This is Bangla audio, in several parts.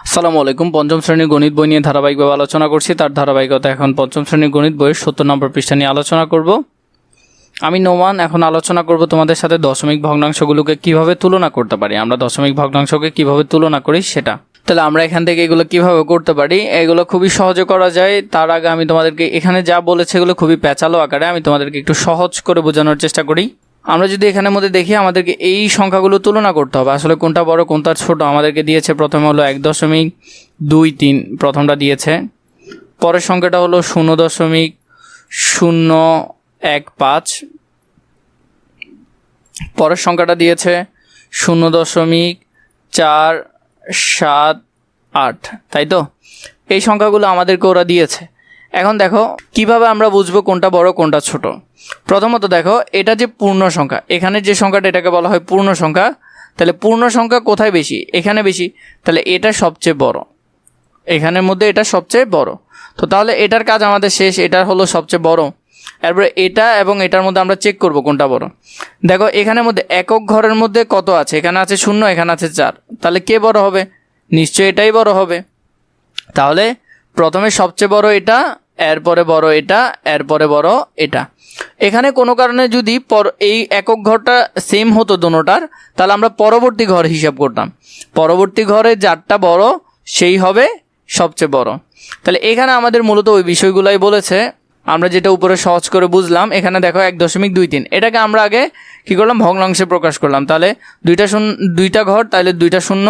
আসসালামু আলাইকুম। পঞ্চম শ্রেণীর গণিত বই নিয়ে ধারাবাহিকভাবে আলোচনা করছি। তার ধারাবাহিকতা এখন পঞ্চম শ্রেণীর গণিত বইয়ের 70 নম্বর পৃষ্ঠা নিয়ে আলোচনা করব। আমি নোমান। এখন আলোচনা করব তোমাদের সাথে দশমিক ভগ্নাংশগুলোকে কিভাবে তুলনা করতে পারি। আমরা দশমিক ভগ্নাংশকে কিভাবে তুলনা করি সেটা। তাহলে আমরা এখান থেকে এগুলো কিভাবে করতে পারি, এগুলো খুবই সহজে করা যায়। তার আগে আমি তোমাদেরকে এখানে যা বলেছে এগুলো খুবই প্যাচালো আকারে, আমি তোমাদেরকে একটু সহজ করে বোঝানোর চেষ্টা করি। আমরা যদি এখানের মধ্যে দেখি, আমাদেরকে এই সংখ্যাগুলো তুলনা করতে হবে। আসলে কোনটা বড় কোনটা ছোট আমাদেরকে দিয়েছে। প্রথমে হলো 1.23 প্রথমটা দিয়েছে। পরের সংখ্যাটা হলো 0.015। পরের সংখ্যাটা দিয়েছে 0.478, তাই তো? এই সংখ্যাগুলো আমাদেরকে ওরা দিয়েছে। এখন দেখো কিভাবে আমরা বুঝবো কোনটা বড় কোনটা ছোট। প্রথমত দেখো, এটা যে পূর্ণ সংখ্যা, এখানে যে সংখ্যাটা এটাকে বলা হয় পূর্ণ সংখ্যা। তাহলে পূর্ণ সংখ্যা কোথায় বেশি? এখানে বেশি। তাহলে এটা সবচেয়ে বড়, এখানের মধ্যে এটা সবচেয়ে বড়। তো তাহলে এটার কাজ আমাদের শেষ, এটা হলো সবচেয়ে বড়। এরপরে এটা এবং এটার মধ্যে আমরা চেক করব কোনটা বড়। দেখো এখানের মধ্যে একক ঘরের মধ্যে কত আছে? এখানে আছে 0, এখানে আছে 4। তাহলে কে বড় হবে? নিশ্চয়ই এটাই বড় হবে। তাহলে প্রথমে সবচেয়ে বড় এটা, এরপরে বড় এটা, এরপরে বড় এটা। এখানে কোনো কারণে যদি এই একক ঘরটা সেম হতো দোনোটার, তাহলে আমরা পরবর্তী ঘর হিসাব করতাম। পরবর্তী ঘরে যারটা বড় সেই হবে সবচেয়ে বড়। তাহলে এখানে আমাদের মূলত ওই বিষয়গুলাই বলেছে। আমরা যেটা উপরে সহজ করে বুঝলাম, এখানে দেখো 1.23, এটাকে আমরা আগে কি করলাম? ভগ্নাংশে প্রকাশ করলাম। তাহলে দুইটা ঘর, তাহলে 2টা শূন্য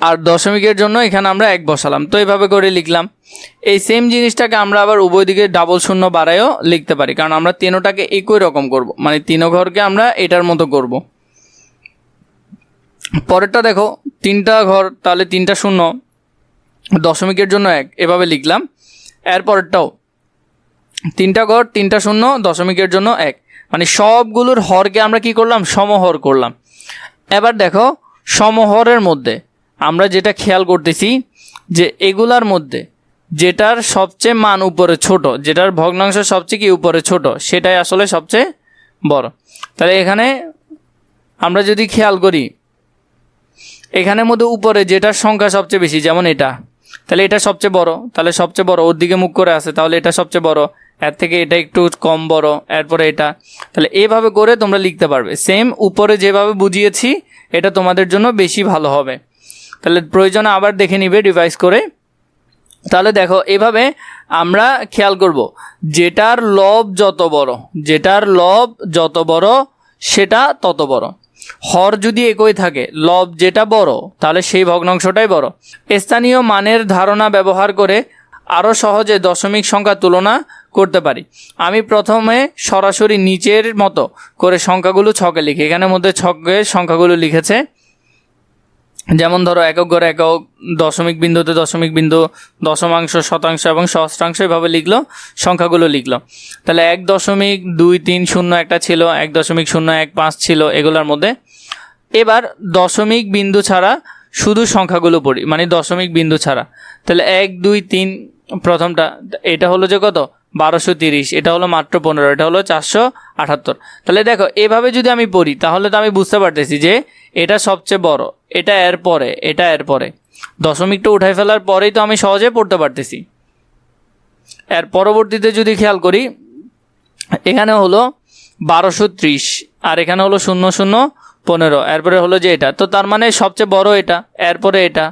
আর দশমিকের জন্য এখানে আমরা 1 বসালাম। তো এইভাবে করে লিখলাম। এই সেম জিনিসটাকে আমরা আবার উভয় দিকে ডাবল শূন্য বাড়ায়ও লিখতে পারি, কারণ আমরা তিনোটাকে একই রকম করব, মানে তিনো ঘরকে আমরা এটার মতো করব। পরেরটা দেখো 3টা ঘর, তাহলে 3টা শূন্য, দশমিকের জন্য 1, এভাবে লিখলাম। এরপরেরটাও 3টা ঘর, 3টা শূন্য, দশমিকের জন্য 1, মানে সবগুলোর হরকে আমরা কি করলাম? সমহর করলাম। এবার দেখো সমহরের মধ্যে আমরা যেটা খেয়াল করতেছি যে এগুলার মধ্যে যেটার সবচেয়ে মান উপরে ছোট, যেটার ভগ্নাংশ সবচেয়ে কি উপরে ছোট, সেটাই আসলে সবচেয়ে বড়। তাহলে এখানে আমরা যদি খেয়াল করি, এখানের মধ্যে উপরে যেটার সংখ্যা সবচেয়ে বেশি, যেমন এটা, তাহলে এটা সবচেয়ে বড়। তাহলে সবচেয়ে বড় ওর দিকে মুখ করে আছে, তাহলে এটা সবচেয়ে বড়। এর থেকে এটা একটু কম বড়, এরপরে এটা। তাহলে এইভাবে করে তোমরা লিখতে পারবে। সেম উপরে যেভাবে বুঝিয়েছি, এটা তোমাদের জন্য বেশি ভালো হবে। তাহলে প্রয়োজনে আবার দেখে নিবে রিভাইজ করে। তাহলে দেখো এভাবে আমরা খেয়াল করব, যেটার লব যত বড়, যেটার লব যত বড় সেটা তত বড়। হর যদি একই থাকে, লব যেটা বড়, তাহলে সেই ভগ্নাংশটাই বড়। স্থানীয় মানের ধারণা ব্যবহার করে আরও সহজে দশমিক সংখ্যা তুলনা করতে পারি। আমি প্রথমে সরাসরি নিচের মতো করে সংখ্যাগুলো ছকে লিখি। এখানের মধ্যে ছকে সংখ্যাগুলো লিখেছে, যেমন ধরো একক ঘরে একক, দশমিক বিন্দুতে দশমিক বিন্দু, দশমাংশ, শতাংশ এবং সহস্রাংশ, এভাবে লিখলো, সংখ্যাগুলো লিখলো। তাহলে 1.230 একটা ছিল, 1.015 ছিল এগুলোর মধ্যে। এবার দশমিক বিন্দু ছাড়া শুধু সংখ্যাগুলো পড়ি, মানে দশমিক বিন্দু ছাড়া। তাহলে 1, 2, 3, প্রথমটা এটা হলো যে কত? 1230, এটা হলো মাত্র 15, এটা হলো 478। তাহলে দেখো এভাবে যদি আমি পড়ি, তাহলে তো আমি বুঝতে পারতেছি যে এটা সবচেয়ে বড়, এটা এর পরে, এটা এর পরে। দশমিকটা উঠাই ফেলার পরেই তো আমি সহজে পড়তে পারতেছি। এর পরবর্তীতে যদি খেয়াল করি, এখানে হলো 1230, আর এখানে হলো 0015, এরপরে হলো যে এটা। তো তার মানে সবচেয়ে বড় এটা, এরপরে এটা।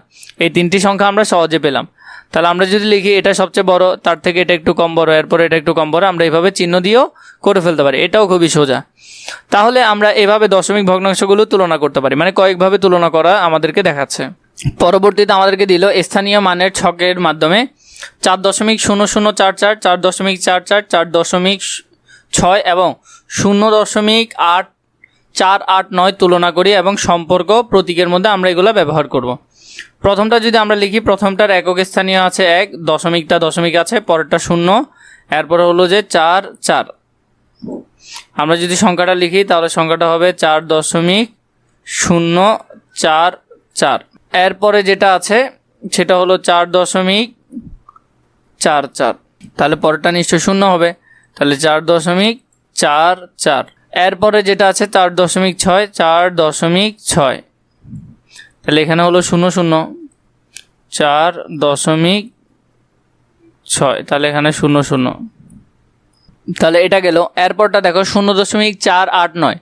এই তিনটি সংখ্যা আমরা সহজে পেলাম। তাহলে আমরা যদি লিখি এটা সবচেয়ে বড়, তার থেকে এটা একটু কম বড়, এরপরে এটা একটু কম বড়, আমরা এইভাবে চিহ্ন দিয়েও করে ফেলতে পারি। এটাও খুবই সোজা। তাহলে আমরা এভাবে দশমিক ভগ্নাংশগুলো তুলনা করতে পারি, মানে কয়েকভাবে তুলনা করা আমাদেরকে দেখাচ্ছে। পরবর্তীতে আমাদেরকে দিল স্থানীয় মানের ছকের মাধ্যমে 4.0044, 4.44, 4.6 এবং 0.8489 তুলনা করি এবং সম্পর্ক প্রতীকের মধ্যে আমরা এগুলো ব্যবহার করব। প্রথমটা যদি আমরা লিখি, প্রথমটার একক স্থানীয় আছে 1, দশমিকটা দশমিক আছে, পরেরটা 0, এরপরে হলো যে 4, 4। আমরা যদি সংখ্যাটা লিখি, তাহলে সংখ্যাটা হবে 4.044। এরপরে যেটা আছে সেটা হলো 4.44। তাহলে পরেরটা নিশ্চয় 0 হবে, তাহলে 4.44। এরপরে যেটা আছে 4.6, 4.6। তাহলে এখানে হলো 0, 0, 4.6, তাহলে এখানে 0.0, তাহলে এটা গেল। এরপরটা দেখো 0.489,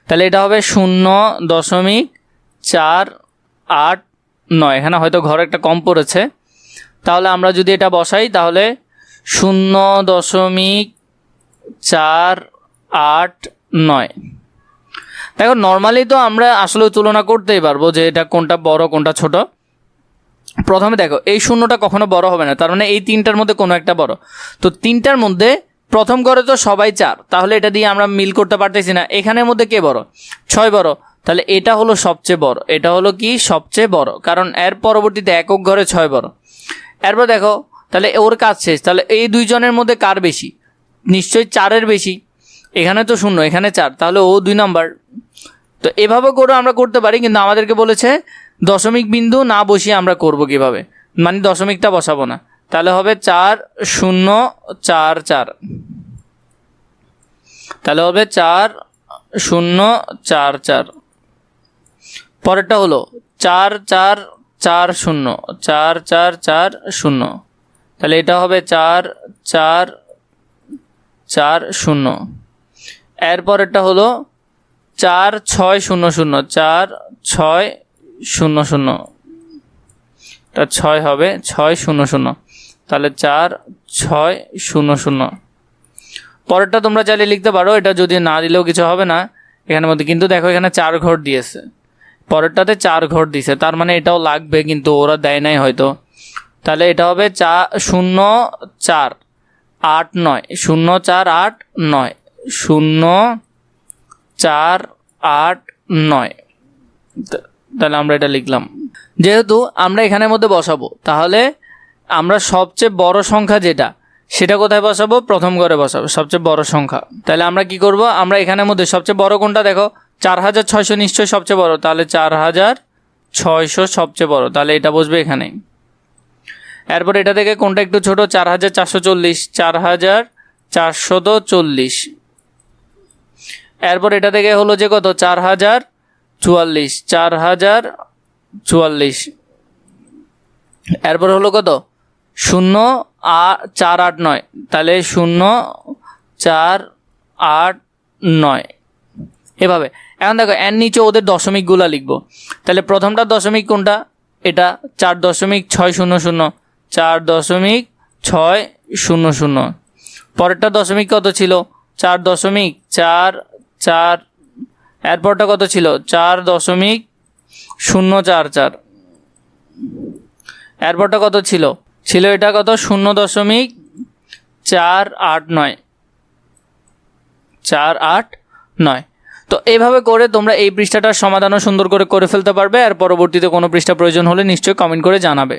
তাহলে এটা হবে 0.489, এখানে হয়তো ঘরে একটা কম পড়েছে, তাহলে আমরা যদি এটা বসাই তাহলে 0.489। দেখো নর্মালি তো আমরা আসলে তুলনা করতেই পারবো যে এটা কোনটা বড় কোনটা ছোট। প্রথমে দেখো এই শূন্যটা কখনো বড় হবে না, তার মানে এই তিনটার মধ্যে কোনো একটা বড়। তো তিনটার মধ্যে প্রথম ঘরে তো সবাই 4, তাহলে এটা দিয়ে আমরা মিল করতে পারতেছি না। এখানের মধ্যে কে বড়? 6 বড়, তাহলে এটা হলো সবচেয়ে বড়। এটা হলো কি সবচেয়ে বড়, কারণ এর পরবর্তীতে একক ঘরে 6 বড়। এরপর দেখো তাহলে ওর কাজ শেষ, তাহলে এই দুইজনের মধ্যে কার বেশি? নিশ্চয়ই 4-এর বেশি। এখানে তো 0, এখানে 4, তাহলে ও 2 নাম্বার। তো এভাবে করে আমরা করতে পারি, কিন্তু আমাদেরকে বলেছে দশমিক বিন্দু না বসিয়ে আমরা করব কিভাবে, মানে দশমিকটা বসাবো না। তাহলে হবে 4044, তাহলে হবে 4044। পরেরটা হলো 4440, 4440, তাহলে এটা হবে 4440। এরপরেরটা হলো 4600, 4600, এটা 6 হবে, 600, তাহলে 4600। পরেরটা তোমরা চাইলে লিখতে পারো, এটা যদি না দিলেও কিছু হবে না এখানের মধ্যে, কিন্তু দেখো এখানে 4 ঘর দিয়েছে, পরেরটাতে 4 ঘর দিয়েছে, তার মানে এটাও লাগবে, কিন্তু ওরা দেয় নাই হয়তো। তাহলে এটা হবে 0489, 0489, 0489, তাহলে আমরা এটা লিখলাম। যেহেতু আমরা এখানের মধ্যে বসাবো, তাহলে আমরা সবচেয়ে বড় সংখ্যা যেটা, সেটা কোথায় বসাবো? প্রথম ঘরে বসাবো, সবচেয়ে বড় সংখ্যা। তাহলে আমরা কি করব? আমরা এখানের মধ্যে সবচেয়ে বড় কোনটা দেখো, 4600 নিশ্চয়ই সবচেয়ে বড়, তাহলে 4600 সবচেয়ে বড়, তাহলে এটা বসবে এখানে। এরপর এটা থেকে কোনটা একটু ছোট? 4440, 4440। এরপর এটা থেকে হলো যে কত? 4044, 4044। এরপর হলো কত? 0489, তাহলে 0489, এভাবে। এখন দেখো এর নিচে ওদের দশমিকগুলা লিখবো, তাহলে প্রথমটা দশমিক কোনটা? এটা 4.600, 4.600। পরেরটা দশমিক কত ছিল? 4.44। এরপরটা কত ছিল? 4.044। এরপরটা কত ছিল? এটা কত? 0.489, 489। তো এইভাবে করে তোমরা এই পৃষ্ঠাটার সমাধানও সুন্দর করে ফেলতে পারবে। আর পরবর্তীতে কোনো পৃষ্ঠা প্রয়োজন হলে নিশ্চয়ই কমেন্ট করে জানাবে।